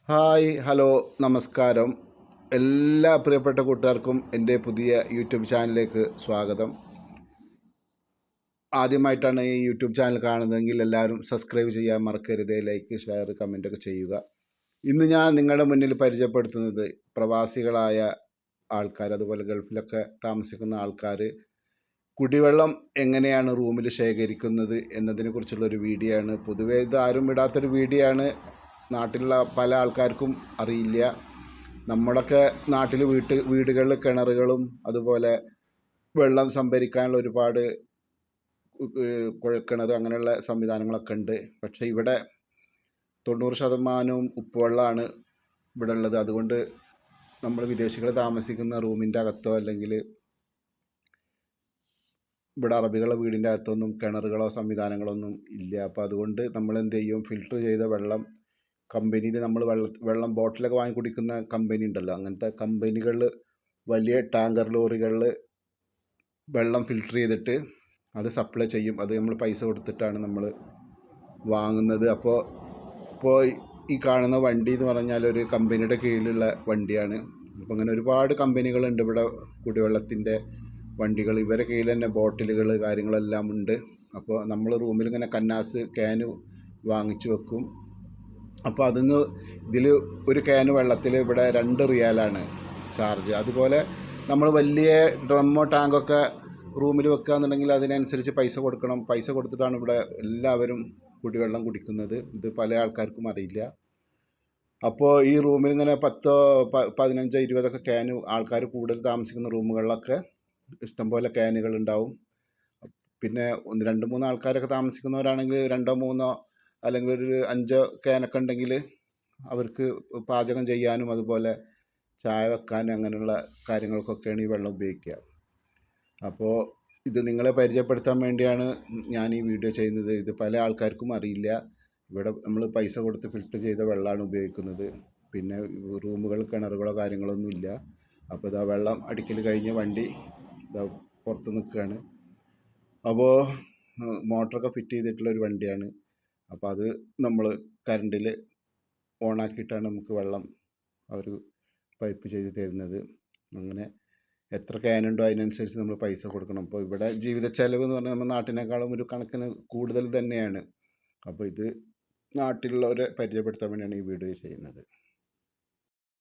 Hi hello നമസ്കാരം. എല്ലാ പ്രിയപ്പെട്ട കൂട്ടുകാർക്കും എൻ്റെ പുതിയ യൂട്യൂബ് ചാനലിലേക്ക് സ്വാഗതം. ആദ്യമായിട്ടാണ് ഈ യൂട്യൂബ് ചാനൽ കാണുന്നതെങ്കിൽ എല്ലാവരും സബ്സ്ക്രൈബ് ചെയ്യാൻ മറക്കരുത്. ലൈക്ക്, ഷെയർ, കമൻറ്റൊക്കെ ചെയ്യുക. ഇന്ന് ഞാൻ നിങ്ങളുടെ മുന്നിൽ പരിചയപ്പെടുത്തുന്നത് പ്രവാസികളായ ആൾക്കാർ, അതുപോലെ ഗൾഫിലൊക്കെ താമസിക്കുന്ന ആൾക്കാർ കുടിവെള്ളം എങ്ങനെയാണ് റൂമിൽ ശേഖരിക്കുന്നത് എന്നതിനെക്കുറിച്ചുള്ളൊരു വീഡിയോ ആണ്. പൊതുവേ ഇത് ആരും ഇടാത്തൊരു വീഡിയോ ആണ്. നാട്ടിലുള്ള പല ആൾക്കാർക്കും അറിയില്ല. നമ്മളൊക്കെ നാട്ടിൽ വീടുകളിൽ കിണറുകളും അതുപോലെ വെള്ളം സംഭരിക്കാനുള്ള ഒരുപാട് കുഴൽക്കിണർ അങ്ങനെയുള്ള സംവിധാനങ്ങളൊക്കെ ഉണ്ട്. പക്ഷേ ഇവിടെ 90% ഉപ്പുവെള്ളമാണ് ഇവിടെ ഉള്ളത്. അതുകൊണ്ട് നമ്മൾ വിദേശികൾ താമസിക്കുന്ന റൂമിൻ്റെ അകത്തോ അല്ലെങ്കിൽ ഇവിടെ അറബികളുടെ വീടിൻ്റെ അകത്തൊന്നും കിണറുകളോ സംവിധാനങ്ങളൊന്നും ഇല്ല. അപ്പോൾ അതുകൊണ്ട് നമ്മൾ എന്ത് ചെയ്യും, ഫിൽറ്റർ ചെയ്ത വെള്ളം കമ്പനിയിൽ നമ്മൾ വെള്ളം ബോട്ടിലൊക്കെ വാങ്ങി കുടിക്കുന്ന കമ്പനി ഉണ്ടല്ലോ, അങ്ങനത്തെ കമ്പനികളിൽ വലിയ ടാങ്കർ ലോറികളിൽ വെള്ളം ഫിൽറ്റർ ചെയ്തിട്ട് അത് സപ്ലൈ ചെയ്യും. അത് നമ്മൾ പൈസ കൊടുത്തിട്ടാണ് നമ്മൾ വാങ്ങുന്നത്. ഇപ്പോൾ ഈ കാണുന്ന വണ്ടി എന്ന് പറഞ്ഞാൽ ഒരു കമ്പനിയുടെ കീഴിലുള്ള വണ്ടിയാണ്. അപ്പോൾ അങ്ങനെ ഒരുപാട് കമ്പനികളുണ്ട് ഇവിടെ കുടിവെള്ളത്തിൻ്റെ വണ്ടികൾ. ഇവരെ കീഴിൽ തന്നെ ബോട്ടിലുകൾ കാര്യങ്ങളെല്ലാം ഉണ്ട്. അപ്പോൾ നമ്മൾ റൂമിൽ ഇങ്ങനെ കന്നാസ് ക്യാന് വാങ്ങിച്ചു വെക്കും. അപ്പോൾ അതിന്ന് ഇതിൽ ഒരു ക്യാന് വെള്ളത്തിൽ ഇവിടെ 2 റിയാലാണ് ചാർജ്. അതുപോലെ നമ്മൾ വലിയ ഡ്രമ്മോ ടാങ്കൊക്കെ റൂമിൽ വെക്കുക എന്നുണ്ടെങ്കിൽ അതിനനുസരിച്ച് പൈസ കൊടുക്കണം. പൈസ കൊടുത്തിട്ടാണ് ഇവിടെ എല്ലാവരും കുടിവെള്ളം കുടിക്കുന്നത്. ഇത് പല ആൾക്കാർക്കും അറിയില്ല. അപ്പോൾ ഈ റൂമിൽ ഇങ്ങനെ 10, 15, 20 ക്യാന്, ആൾക്കാർ കൂടുതൽ താമസിക്കുന്ന റൂമുകളിലൊക്കെ ഇഷ്ടംപോലെ ക്യാനുകൾ ഉണ്ടാവും. പിന്നെ 2, 3 ആൾക്കാരൊക്കെ താമസിക്കുന്നവരാണെങ്കിൽ 2, 3 അല്ലെങ്കിൽ ഒരു 5 ക്യാനൊക്കെ ഉണ്ടെങ്കിൽ അവർക്ക് പാചകം ചെയ്യാനും അതുപോലെ ചായ വെക്കാനും അങ്ങനെയുള്ള കാര്യങ്ങൾക്കൊക്കെയാണ് ഈ വെള്ളം ഉപയോഗിക്കുക. അപ്പോൾ ഇത് നിങ്ങളെ പരിചയപ്പെടുത്താൻ വേണ്ടിയാണ് ഞാൻ ഈ വീഡിയോ ചെയ്യുന്നത്. ഇത് പല ആൾക്കാർക്കും അറിയില്ല. ഇവിടെ നമ്മൾ പൈസ കൊടുത്ത് ഫിൽറ്റർ ചെയ്ത വെള്ളമാണ് ഉപയോഗിക്കുന്നത്. പിന്നെ റൂമുകൾ കിണറുകളോ കാര്യങ്ങളൊന്നും ഇല്ല. അപ്പോൾ ഇതാ വെള്ളം അടിക്കൽ കഴിഞ്ഞ് വണ്ടി ഇതാ പുറത്ത് നിൽക്കുകയാണ്. അപ്പോൾ മോട്ടറൊക്കെ ഫിറ്റ് ചെയ്തിട്ടുള്ളൊരു വണ്ടിയാണ്. അപ്പോൾ അത് നമ്മൾ കറണ്ടിൽ ഓണാക്കിയിട്ടാണ് നമുക്ക് വെള്ളം അവർ പൈപ്പ് ചെയ്ത് തരുന്നത്. അങ്ങനെ എത്ര ക്യാനുണ്ടോ അതിനനുസരിച്ച് നമ്മൾ പൈസ കൊടുക്കണം. അപ്പോൾ ഇവിടെ ജീവിത ചെലവ് എന്ന് പറഞ്ഞാൽ നമ്മുടെ നാട്ടിനേക്കാളും ഒരു കണക്കിന് കൂടുതൽ തന്നെയാണ്. അപ്പോൾ ഇത് നാട്ടിലുള്ളവരെ പരിചയപ്പെടുത്താൻ വേണ്ടിയാണ് ഈ വീഡിയോ ചെയ്യുന്നത്.